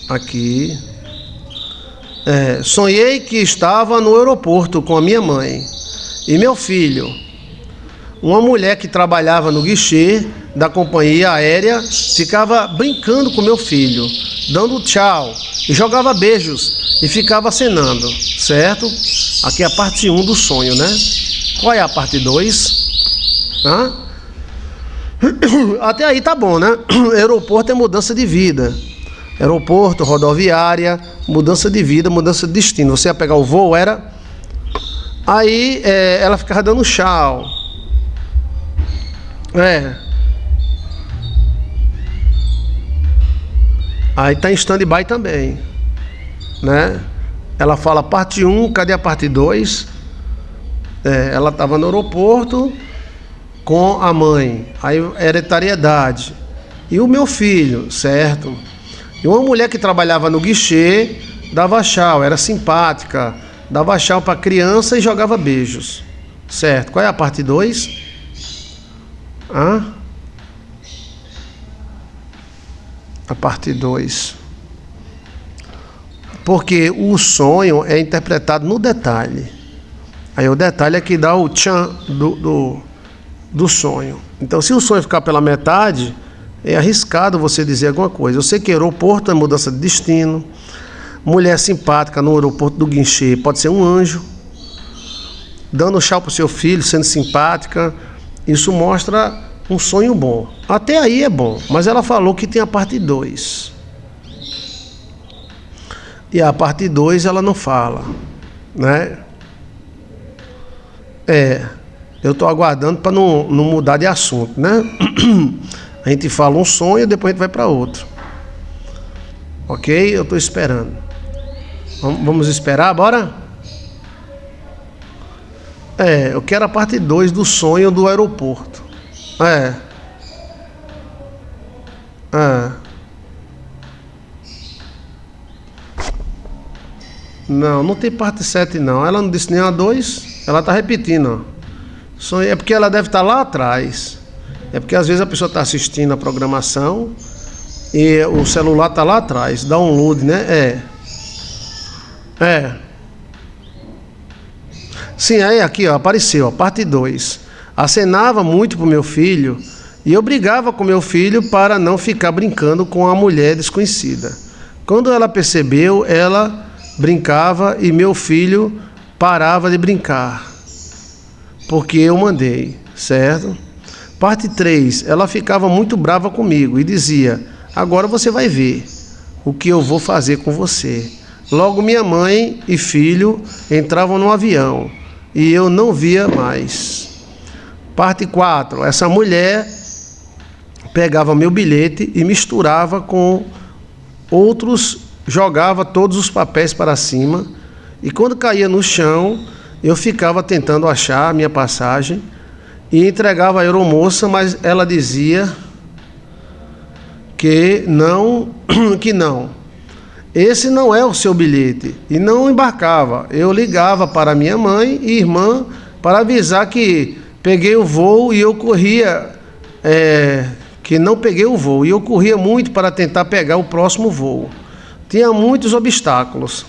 Aqui. Sonhei que estava no aeroporto com a minha mãe e meu filho. Uma mulher que trabalhava no guichê da companhia aérea ficava brincando com meu filho, dando tchau e jogava beijos e ficava acenando, certo? Aqui é a parte 1 do sonho, né? Qual é a parte 2? Até aí tá bom, né? Aeroporto é mudança de vida. Aeroporto, rodoviária, mudança de vida, mudança de destino. Você ia pegar o voo, era... Aí ela ficava dando tchau. Aí tá em stand-by também, né? Ela fala parte 1, cadê a parte 2? Ela estava no aeroporto com a mãe, aí hereditariedade. E o meu filho, certo? E uma mulher que trabalhava no guichê, dava tchau, era simpática, dava tchau para criança e jogava beijos, certo? Qual é a parte 2? A parte 2. Porque o sonho é interpretado no detalhe. Aí o detalhe é que dá o tchan do sonho. Então, se o sonho ficar pela metade, é arriscado você dizer alguma coisa. Eu sei que aeroporto é mudança de destino. Mulher simpática no aeroporto do guichê pode ser um anjo, dando tchau pro seu filho, sendo simpática. Isso mostra um sonho bom. Até aí é bom, mas ela falou que tem a parte 2. E a parte 2 ela não fala, né? Eu estou aguardando para não mudar de assunto, né? A gente fala um sonho e depois a gente vai para outro. Ok? Eu estou esperando. Vamos esperar, bora? Eu quero a parte 2 do sonho do aeroporto. Não tem parte 7 não. Ela não disse nem a 2. Ela está repetindo. Sonho, é porque ela deve estar lá atrás. É porque às vezes a pessoa está assistindo a programação e o celular está lá atrás. Download, né? Sim, aí aqui ó, apareceu a parte 2. Acenava muito pro meu filho e eu brigava com meu filho para não ficar brincando com a mulher desconhecida. Quando ela percebeu, ela brincava e meu filho parava de brincar, porque eu mandei, certo? Parte 3, ela ficava muito brava comigo e dizia: agora você vai ver o que eu vou fazer com você. Logo minha mãe e filho entravam no avião e eu não via mais. Parte 4, essa mulher pegava meu bilhete e misturava com outros, jogava todos os papéis para cima e quando caía no chão, eu ficava tentando achar a minha passagem e entregava a aeromoça, mas ela dizia que não. Esse não é o seu bilhete. E não embarcava. Eu ligava para minha mãe e irmã para avisar que peguei o voo e eu corria, que não peguei o voo. E eu corria muito para tentar pegar o próximo voo. Tinha muitos obstáculos.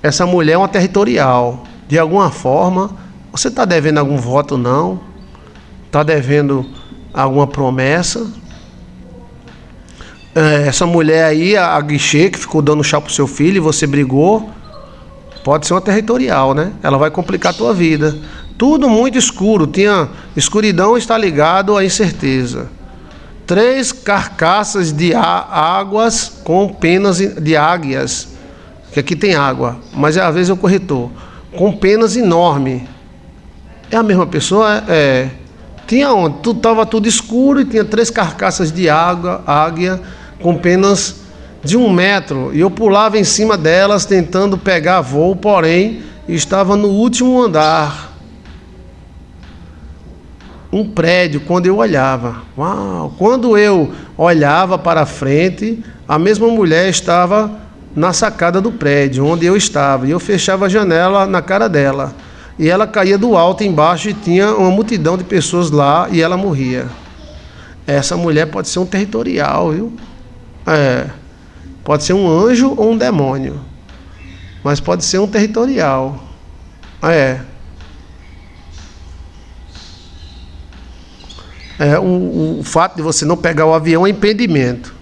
Essa mulher é uma territorial. De alguma forma, você está devendo algum voto? Não. Está devendo alguma promessa? Essa mulher aí, a guichê, que ficou dando chá pro seu filho e você brigou, pode ser uma territorial, né? Ela vai complicar a tua vida. Tudo muito escuro. Escuridão está ligado à incerteza. 3 carcaças de águas com penas de águias. Que aqui tem água, mas às vezes é o corretor. Com penas enormes. É a mesma pessoa? Tinha onde? Estava tudo escuro e tinha 3 carcaças de águia com penas de 1 metro. E eu pulava em cima delas tentando pegar voo, porém estava no último andar. Um prédio, quando eu olhava. Uau! Quando eu olhava para frente, a mesma mulher estava na sacada do prédio, onde eu estava. E eu fechava a janela na cara dela. E ela caía do alto embaixo e tinha uma multidão de pessoas lá e ela morria. Essa mulher pode ser um territorial, viu? Pode ser um anjo ou um demônio. Mas pode ser um territorial. O fato de você não pegar o avião é impedimento.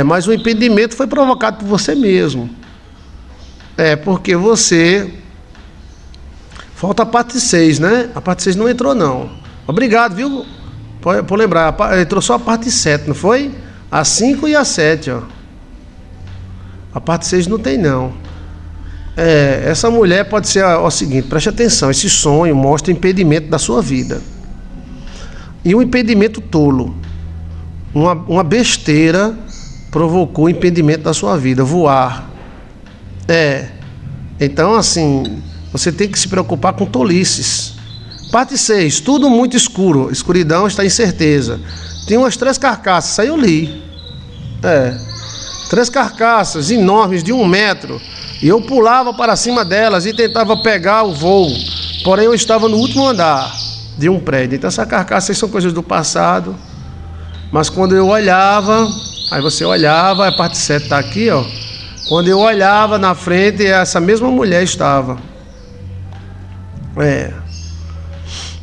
Mas o impedimento foi provocado por você mesmo. Porque você... Falta a parte 6, né? A parte 6 não entrou, não. Obrigado, viu? Por lembrar, entrou só a parte 7, não foi? A 5 e a 7, ó. A parte 6 não tem, não. Essa mulher pode ser o seguinte, preste atenção, esse sonho mostra o impedimento da sua vida. E um impedimento tolo. Uma besteira provocou o impedimento da sua vida, voar. Então, assim, você tem que se preocupar com tolices. Parte 6, tudo muito escuro, escuridão está incerteza. Tem umas 3 carcaças, isso aí eu li. 3 carcaças enormes de 1 metro. E eu pulava para cima delas e tentava pegar o voo. Porém, eu estava no último andar de um prédio. Então, essas carcaças são coisas do passado. Mas quando eu olhava, aí você olhava, a parte 7 está aqui, ó. Quando eu olhava na frente, essa mesma mulher estava.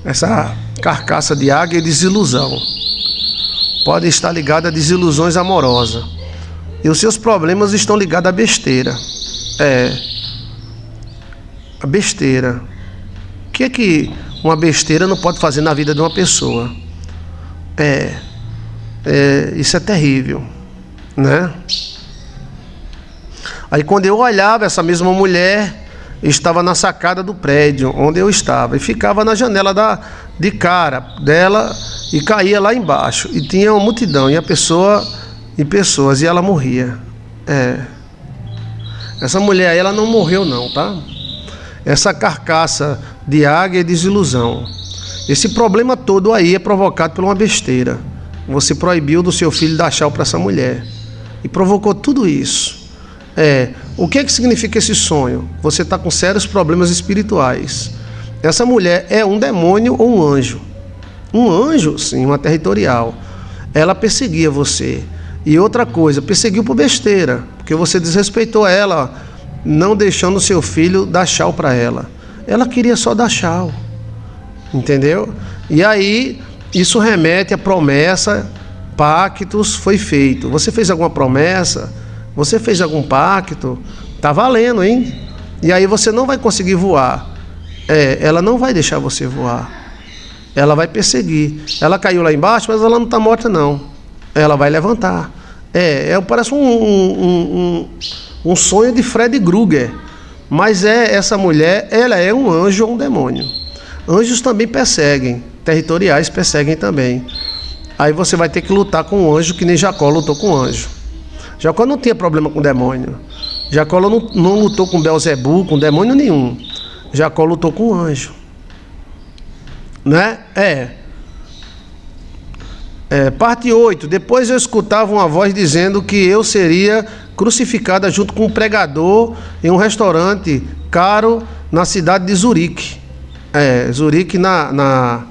Essa carcaça de águia é desilusão. Pode estar ligada a desilusões amorosas. E os seus problemas estão ligados à besteira. A besteira. O que é que uma besteira não pode fazer na vida de uma pessoa? Isso é terrível, né? Aí quando eu olhava, essa mesma mulher estava na sacada do prédio onde eu estava e ficava na janela de cara dela e caía lá embaixo e tinha uma multidão e pessoas e ela morria. Essa mulher aí, ela não morreu não, tá? Essa carcaça de águia é desilusão. Esse problema todo aí é provocado por uma besteira. Você proibiu do seu filho dar tchau para essa mulher e provocou tudo isso. O que significa esse sonho? Você está com sérios problemas espirituais. Essa mulher é um demônio ou um anjo? Um anjo, sim, uma territorial. Ela perseguia você. E outra coisa, perseguiu por besteira, porque você desrespeitou ela, não deixando o seu filho dar tchau para ela. Ela queria só dar tchau, entendeu? E aí, isso remete a promessa, pactos, foi feito. Você fez alguma promessa? Você fez algum pacto? Tá valendo, hein? E aí você não vai conseguir voar. Ela não vai deixar você voar. Ela vai perseguir. Ela caiu lá embaixo, mas ela não está morta, não. Ela vai levantar. Parece um sonho de Fred Krueger. Mas essa mulher, ela é um anjo ou um demônio. Anjos também perseguem. Territoriais perseguem também. Aí você vai ter que lutar com um anjo, que nem Jacó lutou com um anjo. Jacó não tinha problema com demônio. Jacó não lutou com Belzebu, com demônio nenhum. Jacó lutou com um anjo. Né? Parte 8. Depois eu escutava uma voz dizendo que eu seria crucificada junto com um pregador em um restaurante caro na cidade de Zurique. Zurique na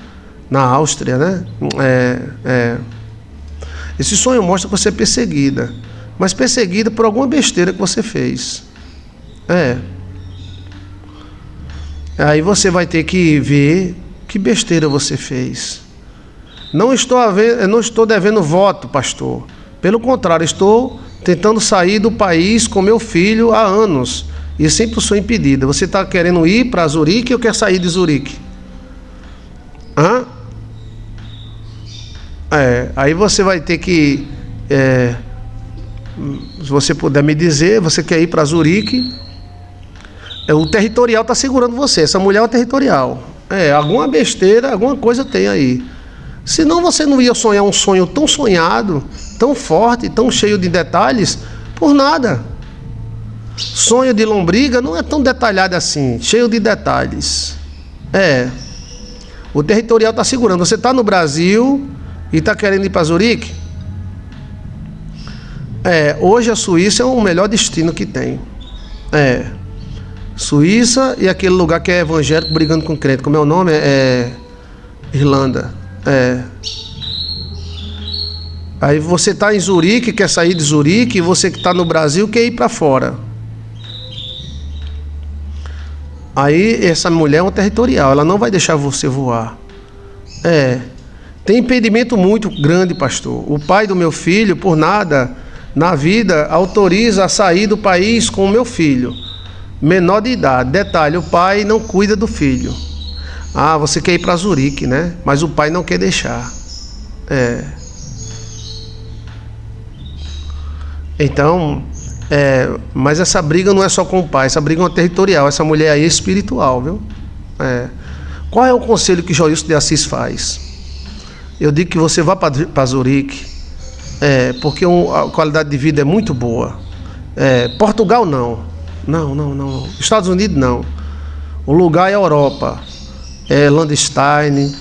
Áustria, né? Esse sonho mostra que você é perseguida, mas perseguida por alguma besteira que você fez. Aí você vai ter que ver que besteira você fez. Não estou devendo voto, pastor. Pelo contrário, estou tentando sair do país com meu filho há anos e sempre sou impedida. Você está querendo ir para Zurique ou quer sair de Zurique? Aí você vai ter que, se você puder me dizer, você quer ir para Zurique? O territorial está segurando você. Essa mulher é o territorial. Alguma besteira, alguma coisa tem aí. Senão você não ia sonhar um sonho tão sonhado, tão forte, tão cheio de detalhes, por nada. Sonho de lombriga não é tão detalhado assim, cheio de detalhes. O territorial está segurando. Você está no Brasil e está querendo ir para Zurique? Hoje a Suíça é o melhor destino que tem. Suíça e aquele lugar que é evangélico brigando com crente. Como é o nome? Irlanda. Aí você está em Zurique, quer sair de Zurique, e você que está no Brasil quer ir para fora. Aí essa mulher é uma territorial, ela não vai deixar você voar. Tem impedimento muito grande, pastor. O pai do meu filho, por nada na vida, autoriza a sair do país com o meu filho, menor de idade. Detalhe, o pai não cuida do filho. Ah, você quer ir para Zurique, né? Mas o pai não quer deixar. Então, mas essa briga não é só com o pai, essa briga é uma territorial, essa mulher aí é espiritual, viu? Qual é o conselho que Joilson de Assis faz? Eu digo que você vá para Zurique, porque a qualidade de vida é muito boa. Portugal não. Não. Estados Unidos não. O lugar é Europa, Landstein,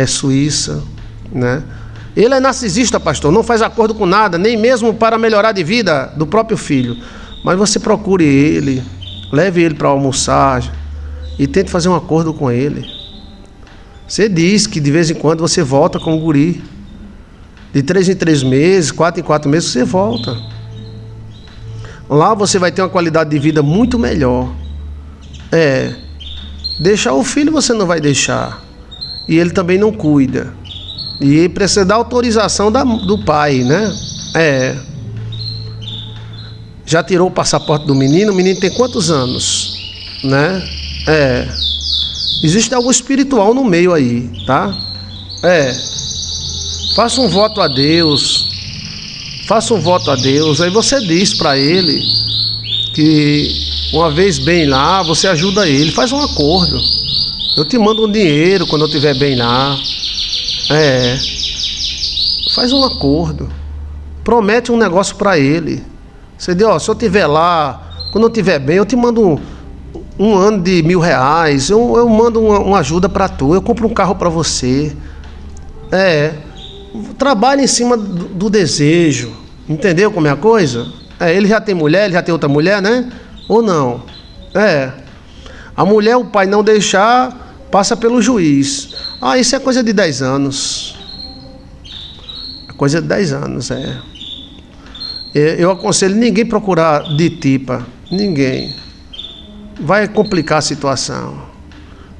Suíça, né? Ele é narcisista, pastor, não faz acordo com nada, nem mesmo para melhorar de vida do próprio filho. Mas você procure ele, leve ele para almoçar e tente fazer um acordo com ele. Você diz que de vez em quando você volta com o guri. De 3 em 3 meses, 4 em 4 meses você volta. Lá você vai ter uma qualidade de vida muito melhor. Deixar o filho você não vai deixar. E ele também não cuida. E ele precisa da autorização do pai, né? Já tirou o passaporte do menino? O menino tem quantos anos? Né? Existe algo espiritual no meio aí, tá? Faça um voto a Deus. Faça um voto a Deus. Aí você diz para ele que uma vez bem lá, você ajuda ele. Faz um acordo. Eu te mando um dinheiro quando eu estiver bem lá. Faz um acordo. Promete um negócio para ele. Você diz, se eu estiver lá, quando eu estiver bem, eu te mando um ano de R$1.000. Eu mando uma ajuda para tu. Eu compro um carro para você. Trabalha em cima do desejo. Entendeu como é a coisa? Ele já tem mulher, ele já tem outra mulher, né? Ou não? A mulher, o pai não deixar, passa pelo juiz. Isso é coisa de 10 anos. É coisa de 10 anos, Eu aconselho ninguém procurar de tipa. Ninguém. Vai complicar a situação.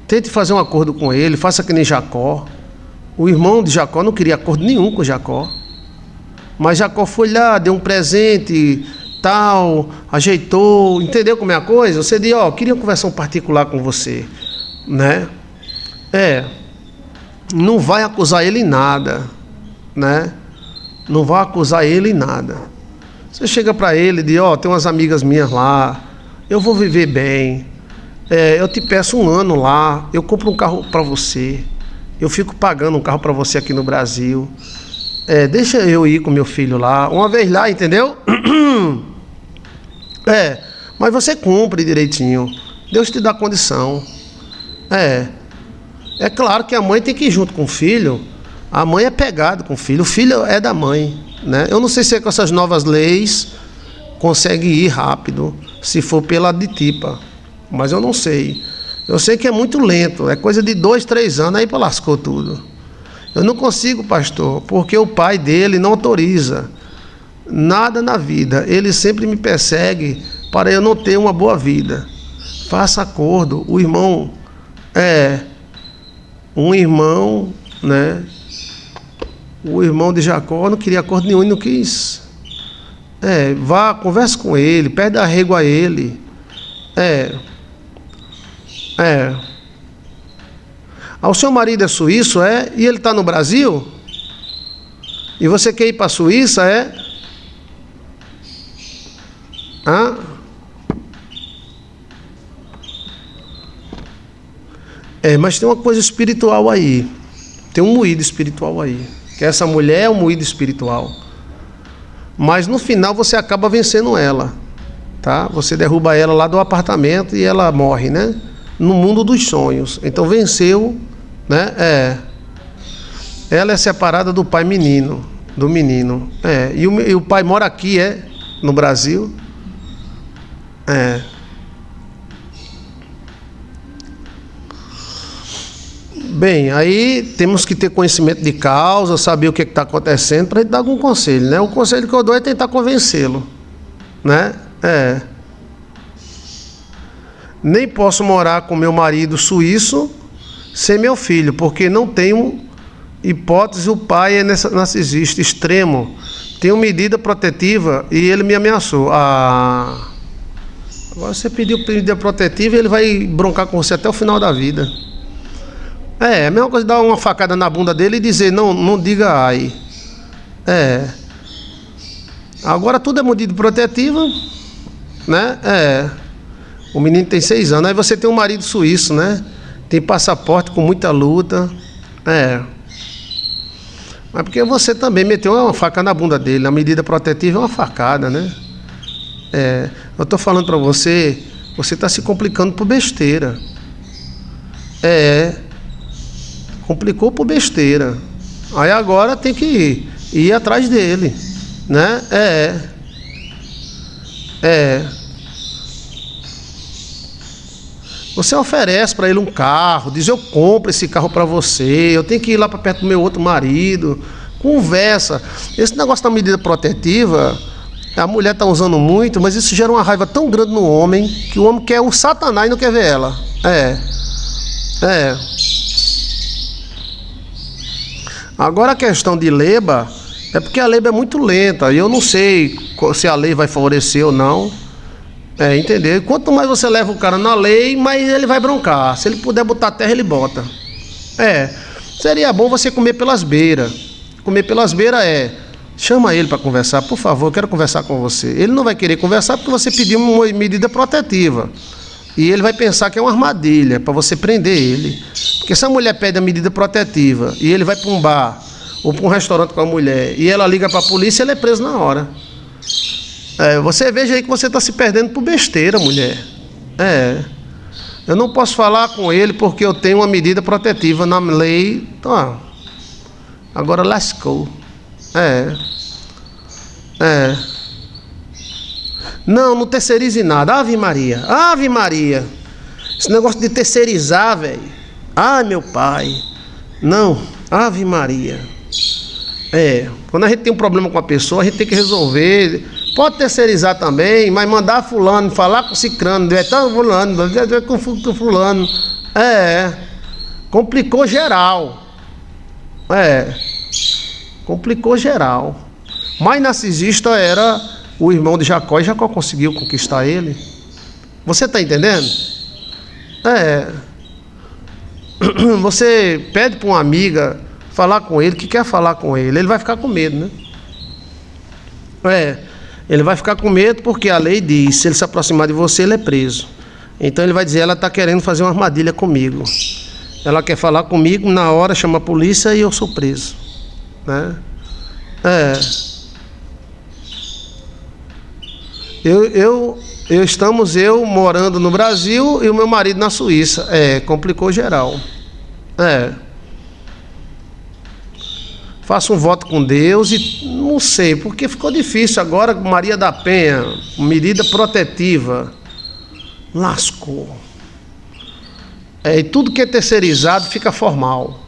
Tente fazer um acordo com ele, faça que nem Jacó. O irmão de Jacó não queria acordo nenhum com Jacó. Mas Jacó foi lá, deu um presente, tal, ajeitou. Entendeu como é a coisa? Você diz, queria conversar um particular com você, né? Não vai acusar ele em nada, né? Não vai acusar ele em nada. Você chega para ele e diz, tem umas amigas minhas lá, eu vou viver bem, eu te peço um ano lá, eu compro um carro para você, eu fico pagando um carro para você aqui no Brasil, deixa eu ir com meu filho lá, uma vez lá, entendeu? Mas você cumpre direitinho, Deus te dá condição. É claro que a mãe tem que ir junto com o filho. A mãe é pegada com o filho é da mãe, né? Eu não sei se com essas novas leis consegue ir rápido, se for pela aditipa, mas eu não sei. Eu sei que é muito lento, é coisa de 2, 3 anos, aí lascou tudo. Eu não consigo, pastor, porque o pai dele não autoriza nada na vida. Ele sempre me persegue para eu não ter uma boa vida. Faça acordo. O irmão um irmão, né? O irmão de Jacó não queria acordo nenhum e não quis. Vá, converse com ele, pede arrego a ele. O seu marido é suíço, e ele está no Brasil? E você quer ir para a Suíça, mas tem uma coisa espiritual aí. Tem um moído espiritual aí. Que essa mulher é um moído espiritual. Mas no final você acaba vencendo ela. Tá? Você derruba ela lá do apartamento e ela morre, né? No mundo dos sonhos. Então venceu, né? Ela é separada do pai menino. Do menino. E o pai mora aqui, no Brasil. Bem, aí temos que ter conhecimento de causa, saber o que está acontecendo para a gente dar algum conselho, né? O conselho que eu dou é tentar convencê-lo, né? Nem posso morar com meu marido suíço sem meu filho, porque não tenho hipótese, o pai é narcisista extremo. Tenho medida protetiva e ele me ameaçou. Agora você pediu medida protetiva e ele vai broncar com você até o final da vida. É a mesma coisa dar uma facada na bunda dele e dizer, não diga ai. Agora tudo é medida protetiva, né? O menino tem 6 anos, aí você tem um marido suíço, né? Tem passaporte com muita luta. Mas porque você também meteu uma faca na bunda dele. A medida protetiva é uma facada, né? Eu estou falando para você, você está se complicando por besteira. Complicou por besteira. Aí agora tem que ir atrás dele, né? Você oferece para ele um carro, diz, eu compro esse carro para você, eu tenho que ir lá para perto do meu outro marido, conversa. Esse negócio da medida protetiva, a mulher está usando muito, mas isso gera uma raiva tão grande no homem, que o homem quer o Satanás e não quer ver ela. Agora a questão de leba, é porque a leba é muito lenta, e eu não sei se a lei vai favorecer ou não. Entendeu? E quanto mais você leva o cara na lei, mais ele vai broncar. Se ele puder botar terra, ele bota. Seria bom você comer pelas beiras. Comer pelas beiras chama ele para conversar, por favor, eu quero conversar com você. Ele não vai querer conversar porque você pediu uma medida protetiva. E ele vai pensar que é uma armadilha para você prender ele. Porque se a mulher pede a medida protetiva e ele vai para um bar ou para um restaurante com a mulher e ela liga para a polícia, ele é preso na hora. Você veja aí que você está se perdendo por besteira, mulher. Eu não posso falar com ele porque eu tenho uma medida protetiva na lei. Agora lascou. Não terceirize nada. Ave Maria. Ave Maria. Esse negócio de terceirizar, velho. Ai, meu pai. Não. Ave Maria. Quando a gente tem um problema com a pessoa, a gente tem que resolver. Pode terceirizar também, mas mandar fulano, falar com cicrano, com fulano. Complicou geral. Complicou geral. Mais narcisista era o irmão de Jacó, e Jacó conseguiu conquistar ele. Você está entendendo? Você pede para uma amiga falar com ele, que quer falar com ele vai ficar com medo, né? Ele vai ficar com medo porque a lei diz, se ele se aproximar de você, ele é preso. Então ele vai dizer, ela está querendo fazer uma armadilha comigo. Ela quer falar comigo, na hora chama a polícia e eu sou preso, né? Estamos morando no Brasil e o meu marido na Suíça. Complicou geral. Faço um voto com Deus e não sei, porque ficou difícil agora. Maria da Penha, medida protetiva, lascou. E tudo que é terceirizado fica formal.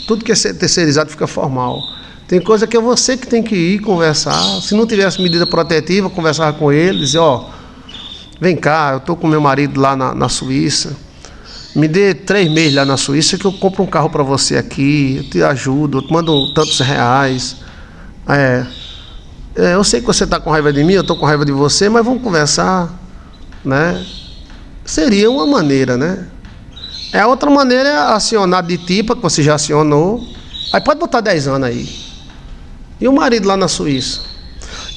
Tudo que é terceirizado fica formal. Tem coisa que é você que tem que ir conversar. Se não tivesse medida protetiva, conversar com ele, dizer, vem cá, eu estou com meu marido lá na Suíça. Me dê 3 meses lá na Suíça que eu compro um carro para você aqui, eu te ajudo, eu te mando tantos reais. Eu sei que você está com raiva de mim, eu estou com raiva de você, mas vamos conversar, né? Seria uma maneira, né? A outra maneira é acionar de tipa, que você já acionou. Aí pode botar 10 anos aí. E o marido lá na Suíça.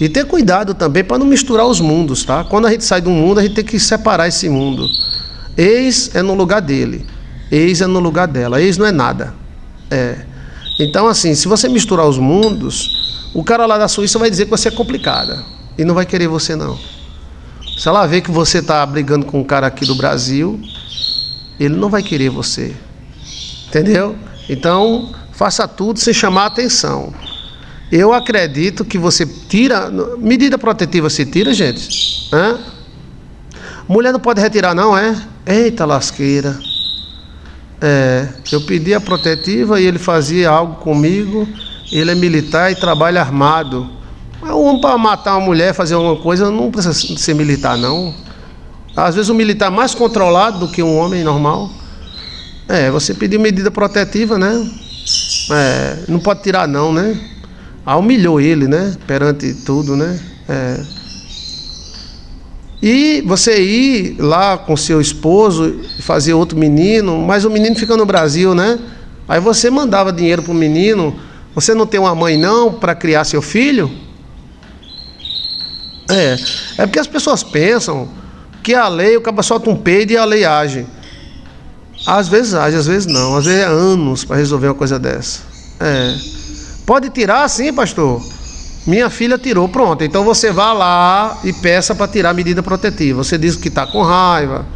E ter cuidado também para não misturar os mundos, tá? Quando a gente sai de um mundo, a gente tem que separar esse mundo. Ex é no lugar dele, ex é no lugar dela, ex não é nada. Então assim, se você misturar os mundos, o cara lá da Suíça vai dizer que você é complicada e não vai querer você não. Se ela vê que você está brigando com um cara aqui do Brasil, ele não vai querer você, entendeu? Então faça tudo sem chamar a atenção. Eu acredito que você tira, medida protetiva se tira, gente. Mulher não pode retirar não, Eita lasqueira. Eu pedi a protetiva e ele fazia algo comigo. Ele é militar e trabalha armado. Mas o homem para matar uma mulher, fazer alguma coisa, não precisa ser militar, não. Às vezes o militar é mais controlado do que um homem normal. Você pediu medida protetiva, né? Não pode tirar não, né? Humilhou ele, né? Perante tudo, né? E você ir lá com seu esposo e fazer outro menino, mas o menino fica no Brasil, né? Aí você mandava dinheiro pro menino. Você não tem uma mãe não para criar seu filho? É porque as pessoas pensam que a lei, o cara solta um peido e a lei age. Às vezes age, às vezes não. Às vezes é anos para resolver uma coisa dessa. Pode tirar sim, pastor? Minha filha tirou, pronto. Então você vá lá e peça para tirar a medida protetiva. Você diz que está com raiva,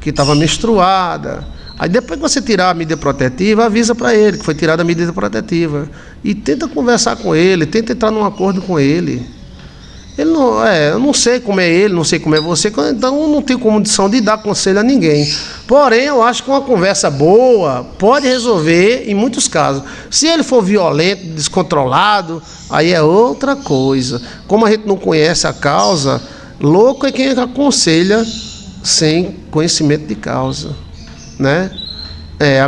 que estava menstruada. Aí depois que você tirar a medida protetiva, avisa para ele que foi tirada a medida protetiva. E tenta conversar com ele, tenta entrar num acordo com ele. Ele não, eu não sei como é ele, não sei como é você, então eu não tenho condição de dar conselho a ninguém. Porém, eu acho que uma conversa boa pode resolver em muitos casos. Se ele for violento, descontrolado, aí é outra coisa. Como a gente não conhece a causa, louco é quem aconselha sem conhecimento de causa, né?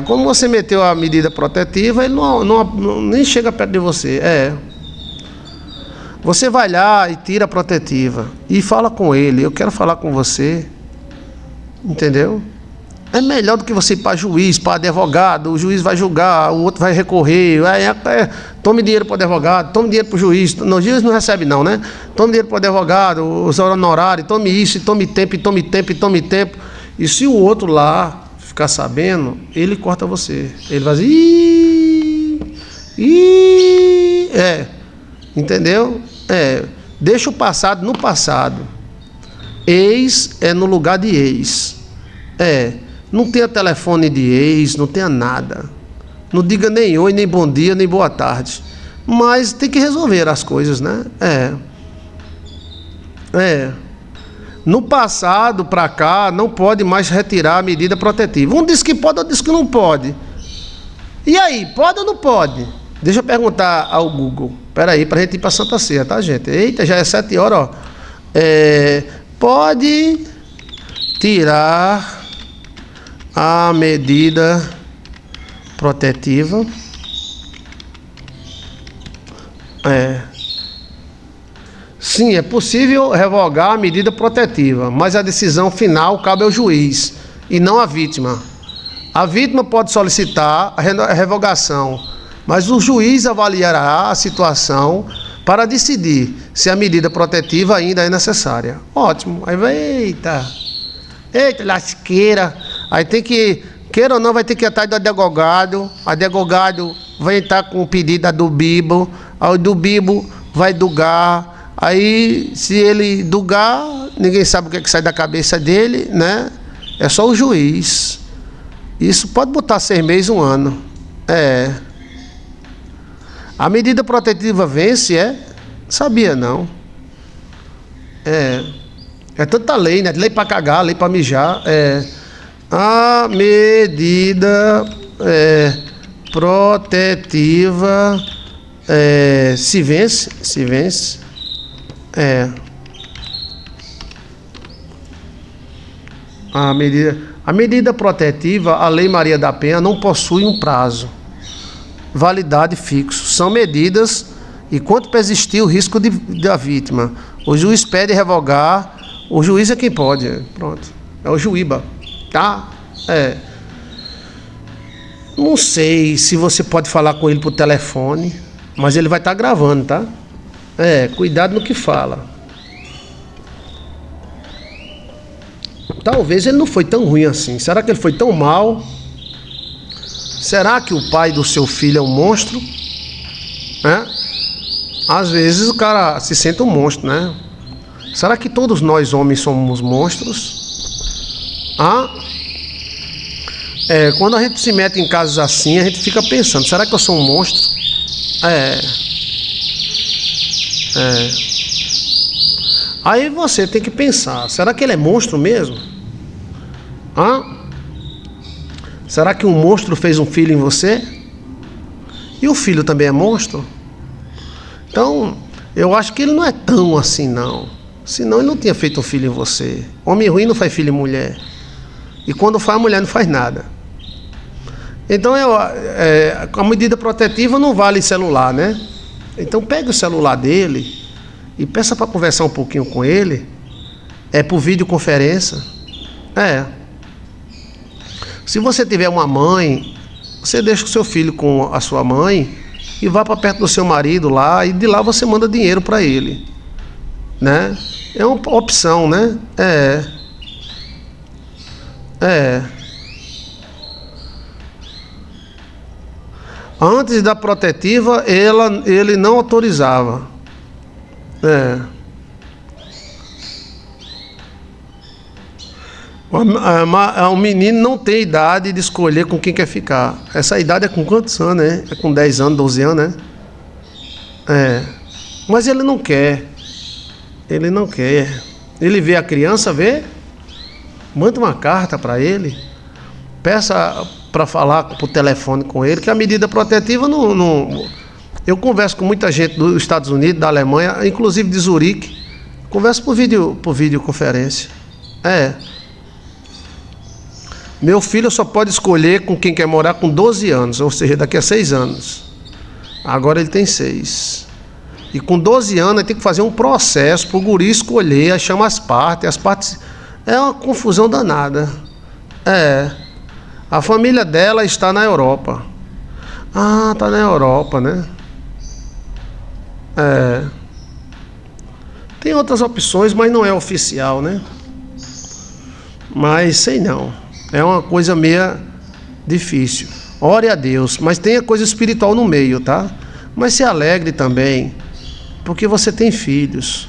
Como você meteu a medida protetiva, ele nem chega perto de você. Você vai lá e tira a protetiva e fala com ele, eu quero falar com você, entendeu? É melhor do que você ir para juiz, para advogado, o juiz vai julgar, o outro vai recorrer, tome dinheiro para o advogado, tome dinheiro para o juiz, o juiz não recebe não, né? Tome dinheiro para o advogado, os honorários, tome isso, tome tempo, tome tempo, e se o outro lá ficar sabendo, ele corta você, ele vai dizer, entendeu? Deixa o passado no passado. Ex é no lugar de ex. Não tenha telefone de ex, não tenha nada. Não diga nem oi, nem bom dia, nem boa tarde. Mas tem que resolver as coisas, né? No passado para cá não pode mais retirar a medida protetiva. Um diz que pode, outro diz que não pode. E aí, pode ou não pode? Deixa eu perguntar ao Google. Espera aí, para a gente ir para Santa Ceia, tá, gente? Eita, já é 7 horas, ó. Pode tirar a medida protetiva. Sim, é possível revogar a medida protetiva, mas a decisão final cabe ao juiz e não à vítima. A vítima pode solicitar a revogação, mas o juiz avaliará a situação para decidir se a medida protetiva ainda é necessária. Ótimo. Aí vai, eita, lasqueira. Aí tem que, queira ou não, vai ter que ir atrás do advogado. O advogado vai entrar com o pedido do Bibo. Aí do Bibo vai dugar. Aí, se ele dugar, ninguém sabe o que é que sai da cabeça dele, né? É só o juiz. Isso pode botar 6 meses, 1 ano. A medida protetiva vence, Sabia não. É tanta lei, né? Lei para cagar, lei para mijar. A medida protetiva se vence. A medida protetiva, a Lei Maria da Penha, não possui um prazo, validade fixo. São medidas enquanto persistir o risco da vítima. O juiz pede revogar, o juiz é quem pode. Pronto. É o juíba, tá? Não sei se você pode falar com ele por telefone, mas ele vai estar gravando, tá? Cuidado no que fala. Talvez ele não foi tão ruim assim. Será que ele foi tão mal? Será que o pai do seu filho é um monstro? Às vezes o cara se sente um monstro, né? Será que todos nós homens somos monstros? Quando a gente se mete em casos assim, a gente fica pensando, será que eu sou um monstro? Aí você tem que pensar, será que ele é monstro mesmo? Será que um monstro fez um filho em você? E o filho também é monstro? Então, eu acho que ele não é tão assim, não. Senão ele não tinha feito um filho em você. Homem ruim não faz filho em mulher. E quando faz, a mulher não faz nada. Então, a medida protetiva não vale celular, né? Então, pega o celular dele e peça para conversar um pouquinho com ele. É por videoconferência. Se você tiver uma mãe, você deixa o seu filho com a sua mãe e vá para perto do seu marido lá, e de lá você manda dinheiro para ele, né? É uma opção, né? Antes da protetiva, ele não autorizava. O menino não tem idade de escolher com quem quer ficar. Essa idade é com quantos anos, né? É com 10 anos, 12 anos, né? Mas ele não quer. Ele não quer. Ele vê a criança, manda uma carta para ele, peça para falar por telefone com ele, que a medida protetiva não... Eu converso com muita gente dos Estados Unidos, da Alemanha, inclusive de Zurique. Converso por videoconferência. Meu filho só pode escolher com quem quer morar com 12 anos, ou seja, daqui a 6 anos. Agora ele tem 6. E com 12 anos ele tem que fazer um processo para o guri escolher, aí chama as partes... É uma confusão danada. A família dela está na Europa. Está na Europa, né? Tem outras opções, mas não é oficial, né? Mas sei não. É uma coisa meio difícil. Ore a Deus, mas tenha coisa espiritual no meio, tá? Mas se alegre também, porque você tem filhos.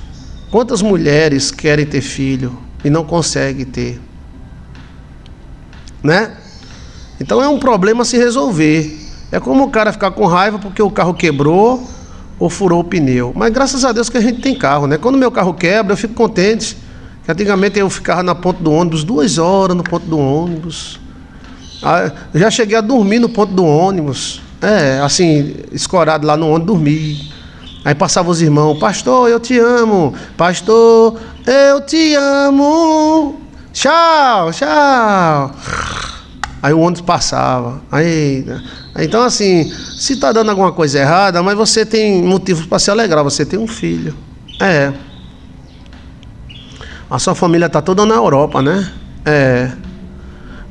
Quantas mulheres querem ter filho e não conseguem ter? Né? Então é um problema a se resolver. É como o cara ficar com raiva porque o carro quebrou ou furou o pneu. Mas graças a Deus que a gente tem carro, né? Quando meu carro quebra, eu fico contente. Antigamente eu ficava na ponta do ônibus 2 horas no ponto do ônibus. Eu já cheguei a dormir no ponto do ônibus. Assim, escorado lá no ônibus, dormi. Aí passavam os irmãos: pastor, eu te amo. Pastor, eu te amo. Tchau, tchau. Aí o ônibus passava. Então assim, se está dando alguma coisa errada, mas você tem motivos para se alegrar, você tem um filho. A sua família está toda na Europa, né?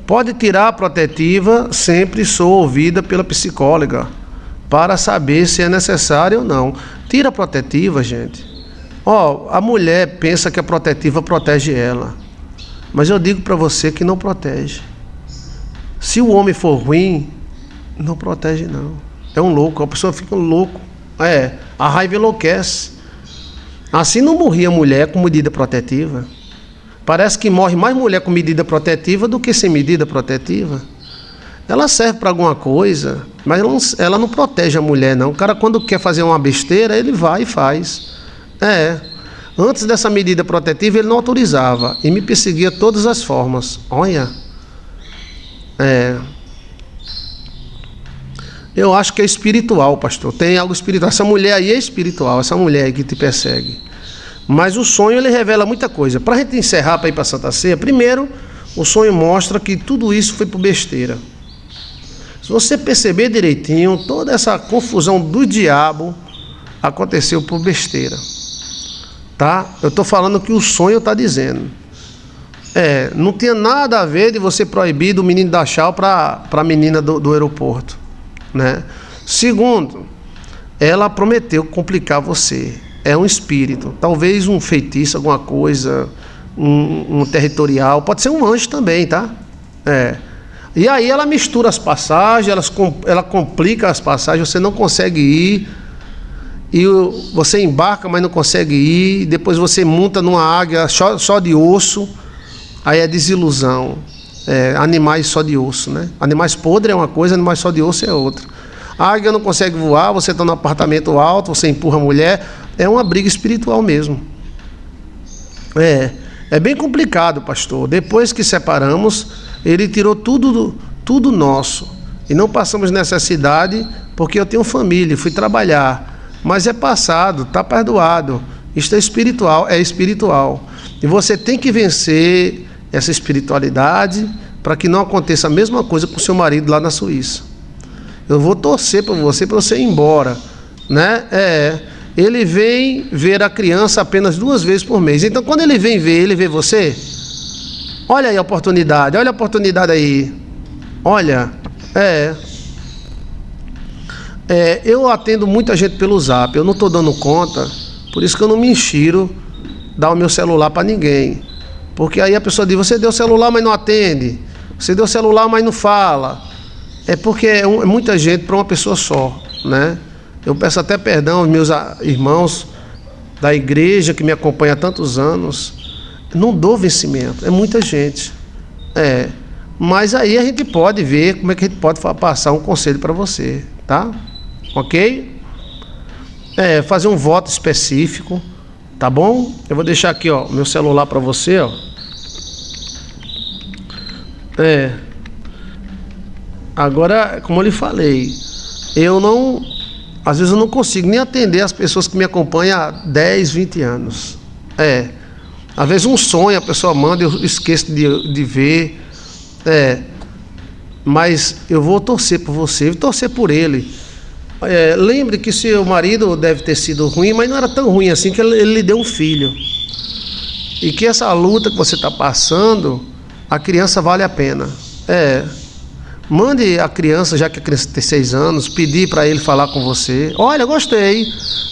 Pode tirar a protetiva, sempre sou ouvida pela psicóloga para saber se é necessário ou não. Tira a protetiva, gente. A mulher pensa que a protetiva protege ela, mas eu digo para você que não protege. Se o homem for ruim, não protege não. É um louco, a pessoa fica louco. A raiva enlouquece. Assim não morria mulher com medida protetiva. Parece que morre mais mulher com medida protetiva do que sem medida protetiva. Ela serve para alguma coisa, mas ela não protege a mulher, não. O cara, quando quer fazer uma besteira, ele vai e faz. Antes dessa medida protetiva, ele não autorizava e me perseguia de todas as formas. Olha. Eu acho que é espiritual, pastor. Tem algo espiritual. Essa mulher aí é espiritual, essa mulher aí que te persegue. Mas o sonho, ele revela muita coisa. Para a gente encerrar, para ir para a Santa Ceia, primeiro, o sonho mostra que tudo isso foi por besteira. Se você perceber direitinho, toda essa confusão do diabo aconteceu por besteira. Tá? Eu estou falando o que o sonho está dizendo. Não tinha nada a ver de você proibir do menino dar tchau para a menina do aeroporto, né? Segundo, ela prometeu complicar você. É um espírito, talvez um feitiço, alguma coisa, um territorial, pode ser um anjo também, tá? E aí ela mistura as passagens, ela complica as passagens, você não consegue ir, e você embarca, mas não consegue ir, depois você monta numa águia só de osso, aí é desilusão. Animais só de osso, né? Animais podres é uma coisa, animais só de osso é outra. A águia não consegue voar, você está num apartamento alto, você empurra a mulher, é uma briga espiritual mesmo. É bem complicado, pastor. Depois que separamos, ele tirou tudo tudo nosso. E não passamos necessidade porque eu tenho família, fui trabalhar. Mas é passado, está perdoado. Isto é espiritual. E você tem que vencer essa espiritualidade para que não aconteça a mesma coisa com o seu marido lá na Suíça. Eu vou torcer para você ir embora, né? Ele vem ver a criança apenas 2 vezes por mês. Então, quando ele vem ver, ele vê você. Olha aí a oportunidade aí. Olha, eu atendo muita gente pelo Zap. Eu não estou dando conta, por isso que eu não me enxiro dar o meu celular para ninguém. Porque aí a pessoa diz: você deu o celular, mas não atende. Você deu o celular, mas não fala. É porque é muita gente para uma pessoa só, né? Eu peço até perdão aos meus irmãos da igreja que me acompanham há tantos anos. Não dou vencimento, é muita gente. Mas aí a gente pode ver como é que a gente pode passar um conselho para você, tá? Ok? Fazer um voto específico, tá bom? Eu vou deixar aqui, ó, meu celular para você, ó. Agora, como eu lhe falei, às vezes eu não consigo nem atender as pessoas que me acompanham há 10, 20 anos. Às vezes um sonho, a pessoa manda, eu esqueço de ver. Mas eu vou torcer por você, vou torcer por ele. Lembre que seu marido deve ter sido ruim, mas não era tão ruim assim, que ele lhe deu um filho. E que essa luta que você está passando, a criança vale a pena. Mande a criança, já que a criança tem 6 anos, pedir para ele falar com você. Olha, gostei.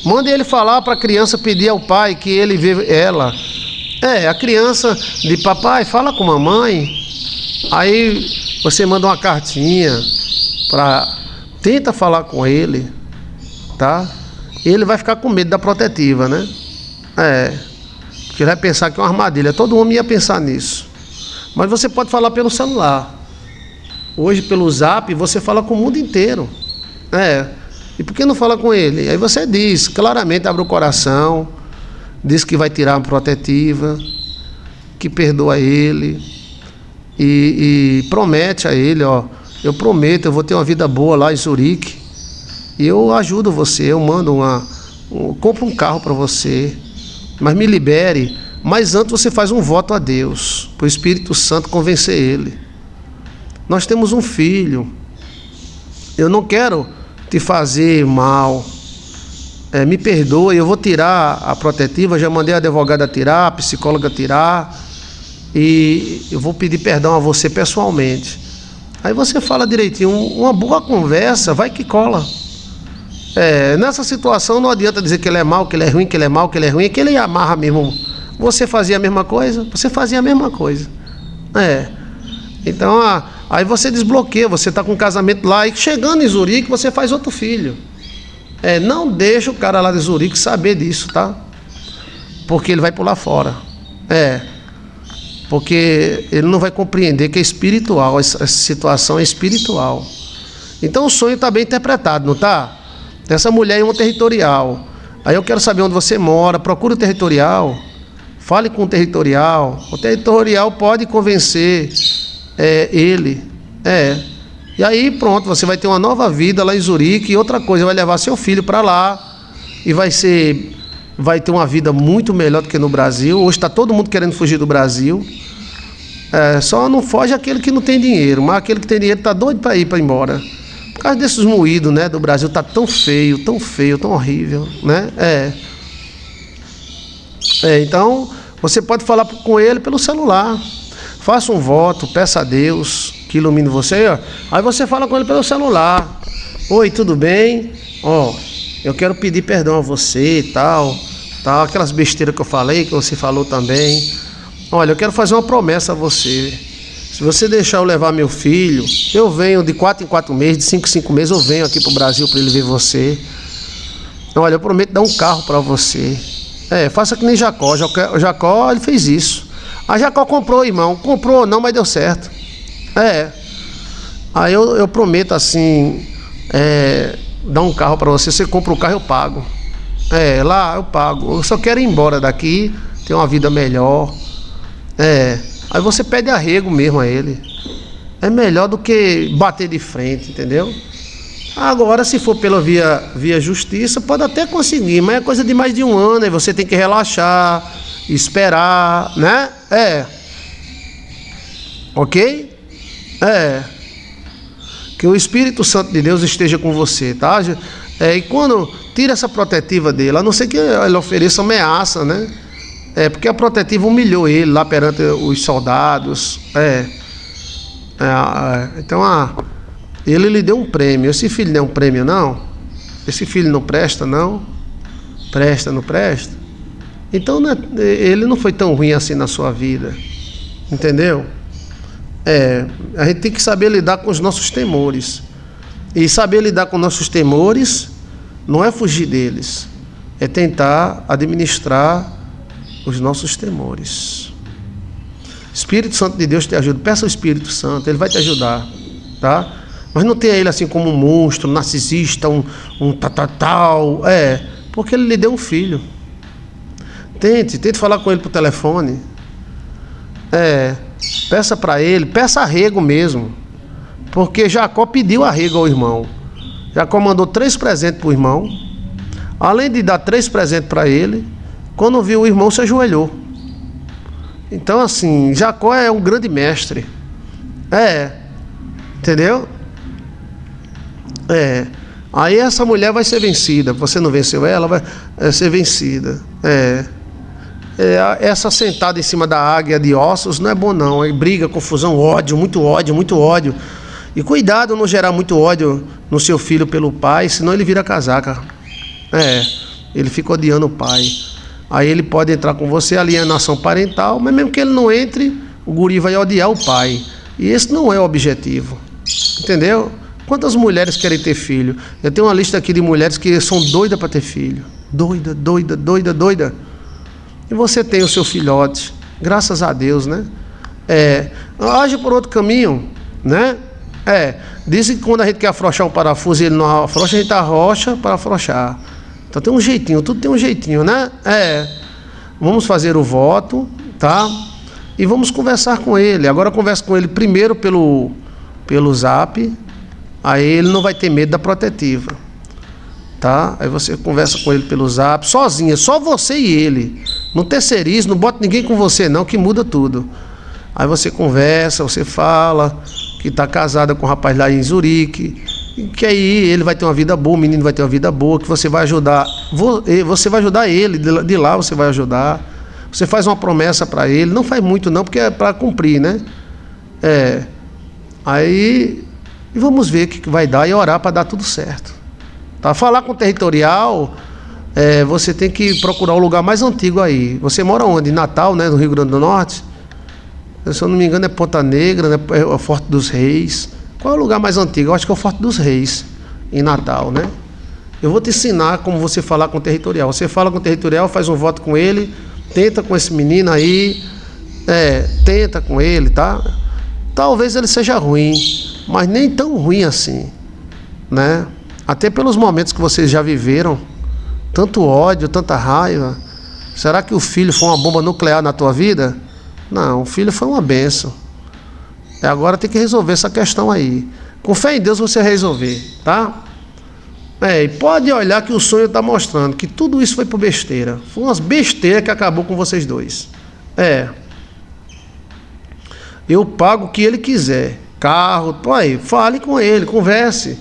Mande ele falar para a criança, pedir ao pai que ele vê ela. A criança de papai, fala com mamãe. Aí você manda uma cartinha tenta falar com ele, tá? Ele vai ficar com medo da protetiva, né? Porque ele vai pensar que é uma armadilha. Todo homem ia pensar nisso. Mas você pode falar pelo celular. Hoje, pelo Zap, você fala com o mundo inteiro. E por que não fala com ele? Aí você diz, claramente, abre o coração, diz que vai tirar uma protetiva, que perdoa ele, e promete a ele, ó, eu prometo, eu vou ter uma vida boa lá em Zurique, e eu ajudo você, eu mando compro um carro para você, mas me libere. Mas antes você faz um voto a Deus, para o Espírito Santo convencer ele. Nós temos um filho. Eu não quero te fazer mal. Me perdoe, eu vou tirar a protetiva. Já mandei a advogada tirar, a psicóloga tirar. E eu vou pedir perdão a você pessoalmente. Aí você fala direitinho. Uma boa conversa, vai que cola. Nessa situação não adianta dizer que ele é mau, que ele é ruim, que ele é mau, que ele é ruim. É que ele amarra mesmo. Você fazia a mesma coisa? Você fazia a mesma coisa. Então, aí você desbloqueia, você está com um casamento lá, e chegando em Zurique, você faz outro filho. Não deixa o cara lá de Zurique saber disso, tá? Porque ele vai pular fora. Porque ele não vai compreender que é espiritual, essa situação é espiritual. Então o sonho está bem interpretado, não está? Essa mulher é uma territorial. Aí eu quero saber onde você mora, procure o territorial, fale com o territorial. O territorial pode convencer ele. E aí pronto, você vai ter uma nova vida lá em Zurique. E outra coisa, vai levar seu filho para lá e vai ter uma vida muito melhor do que no Brasil. Hoje está todo mundo querendo fugir do Brasil. Só não foge aquele que não tem dinheiro, mas aquele que tem dinheiro está doido para ir para embora. Por causa desses moídos, né, do Brasil, está tão feio, tão horrível, né? Então você pode falar com ele pelo celular. Faça um voto, peça a Deus que ilumine você. Aí você fala com ele pelo celular. Oi, tudo bem? Eu quero pedir perdão a você e tal. Aquelas besteiras que eu falei, que você falou também. Olha, eu quero fazer uma promessa a você. Se você deixar eu levar meu filho, eu venho de 4 em 4 meses, de 5 em 5 meses, eu venho aqui pro Brasil para ele ver você. Olha, eu prometo dar um carro para você. Faça que nem Jacó. Jacó, ele fez isso. A Jacó comprou, irmão. Comprou não, mas deu certo. Aí eu prometo assim, dar um carro para você. Você compra o carro, eu pago. Lá eu pago. Eu só quero ir embora daqui, ter uma vida melhor. Aí você pede arrego mesmo a ele. É melhor do que bater de frente, entendeu? Agora, se for pela via justiça, pode até conseguir, mas é coisa de mais de um ano, aí você tem que relaxar, esperar, né? Ok? Que o Espírito Santo de Deus esteja com você, tá? E quando tira essa protetiva dele, a não ser que ele ofereça ameaça, né? Porque a protetiva humilhou ele lá perante os soldados. Então, ele lhe deu um prêmio. Esse filho não é um prêmio, não? Esse filho não presta, não? Presta, não presta? Então, né, ele não foi tão ruim assim na sua vida. Entendeu? A gente tem que saber lidar com os nossos temores. E saber lidar com nossos temores não é fugir deles. É tentar administrar os nossos temores. Espírito Santo de Deus te ajuda. Peça ao Espírito Santo, ele vai te ajudar, tá? Mas não tenha ele assim como um monstro, um narcisista, um tal. Porque ele lhe deu um filho. Tente falar com ele por telefone. Peça para ele, peça arrego mesmo. Porque Jacó pediu arrego ao irmão. Jacó mandou 3 presentes para o irmão. Além de dar 3 presentes para ele, quando viu o irmão, se ajoelhou. Então, assim, Jacó é um grande mestre. Entendeu? Aí essa mulher vai ser vencida. Você não venceu ela, vai ser vencida. Essa sentada em cima da águia de ossos não é bom, não. Aí briga, confusão, ódio, muito ódio, muito ódio. E cuidado não gerar muito ódio no seu filho pelo pai, senão ele vira casaca. Ele fica odiando o pai. Aí ele pode entrar com você, alienação parental, mas mesmo que ele não entre, o guri vai odiar o pai. E esse não é o objetivo. Entendeu? Quantas mulheres querem ter filho? Eu tenho uma lista aqui de mulheres que são doidas para ter filho. Doida. E você tem o seu filhote. Graças a Deus, né? Age por outro caminho, né? Dizem que quando a gente quer afrouxar um parafuso e ele não afrouxa, a gente arrocha para afrouxar. Então tem um jeitinho, tudo tem um jeitinho, né? Vamos fazer o voto, tá? E vamos conversar com ele. Agora conversa com ele primeiro pelo Zap. Aí ele não vai ter medo da protetiva, tá? Aí você conversa com ele pelo Zap, sozinha, só você e ele. Não terceirize, não bota ninguém com você não, que muda tudo. Aí você conversa, você fala que está casada com um rapaz lá em Zurique, que aí ele vai ter uma vida boa, o menino vai ter uma vida boa, que você vai ajudar, você vai ajudar ele, de lá você vai ajudar. Você faz uma promessa para ele, não faz muito não, porque é para cumprir, né? Aí e vamos ver o que vai dar e orar para dar tudo certo, tá? Falar com o territorial, você tem que procurar o lugar mais antigo aí. Você mora onde? Em Natal, né? No Rio Grande do Norte? Se eu não me engano é Ponta Negra, né? É o Forte dos Reis. Qual é o lugar mais antigo? Eu acho que é o Forte dos Reis, em Natal, né? Eu vou te ensinar como você falar com o territorial. Você fala com o territorial, faz um voto com ele, tenta com esse menino aí, tenta com ele, tá? Talvez ele seja ruim, mas nem tão ruim assim, né? Até pelos momentos que vocês já viveram, tanto ódio, tanta raiva. Será que o filho foi uma bomba nuclear na tua vida? Não, o filho foi uma bênção. Agora tem que resolver essa questão aí. Com fé em Deus você vai resolver, tá? E pode olhar que o sonho está mostrando que tudo isso foi por besteira. Foi umas besteiras que acabou com vocês dois. Eu pago o que ele quiser. Carro, aí, fale com ele, converse.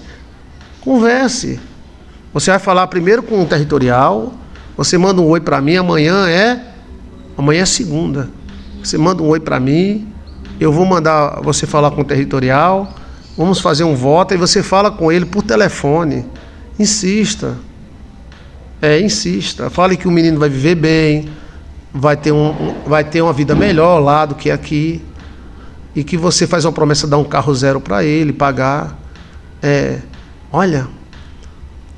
Você vai falar primeiro com o territorial. Você manda um oi para mim, amanhã é segunda. Você manda um oi para mim, eu vou mandar você falar com o territorial, vamos fazer um voto, e você fala com ele por telefone. Insista. Insista. Fale que o menino vai viver bem, vai ter uma vida melhor lá do que aqui, e que você faz uma promessa de dar um carro zero para ele, pagar. Olha,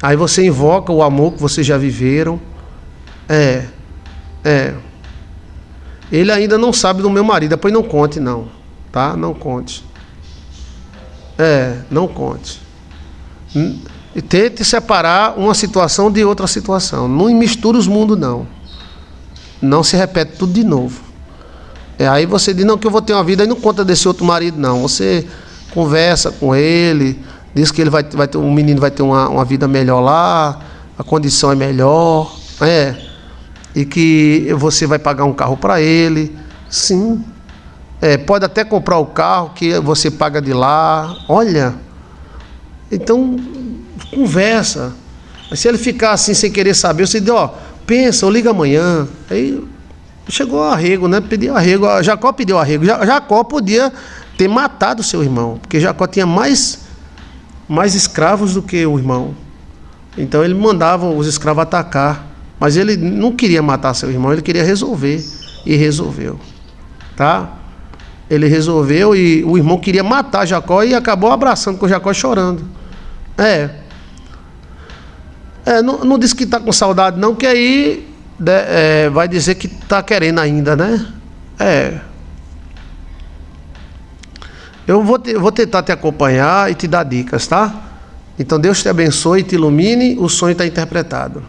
aí você invoca o amor que vocês já viveram. Ele ainda não sabe do meu marido, depois não conte não, tá? Não conte. Não conte. E tente separar uma situação de outra situação. Não misture os mundos não. Não se repete tudo de novo. Aí você diz, não, que eu vou ter uma vida, e não conta desse outro marido não. Você conversa com ele, diz que ele vai ter, o menino vai ter uma vida melhor lá, a condição é melhor, e que você vai pagar um carro para ele. Sim, pode até comprar o carro que você paga de lá. Olha, então conversa. Se ele ficar assim sem querer saber, você diz, pensa, eu ligo amanhã. Aí chegou o arrego, né? Pediu arrego. Jacó pediu arrego. Jacó podia ter matado seu irmão, porque Jacó tinha mais escravos do que o irmão. Então ele mandava os escravos atacar, mas ele não queria matar seu irmão, ele queria resolver, e resolveu, tá? Ele resolveu, e o irmão queria matar Jacó e acabou abraçando com Jacó, chorando. Não disse que está com saudade não, que aí vai dizer que está querendo ainda, né? Eu vou tentar te acompanhar e te dar dicas, tá? Então Deus te abençoe e te ilumine, o sonho está interpretado.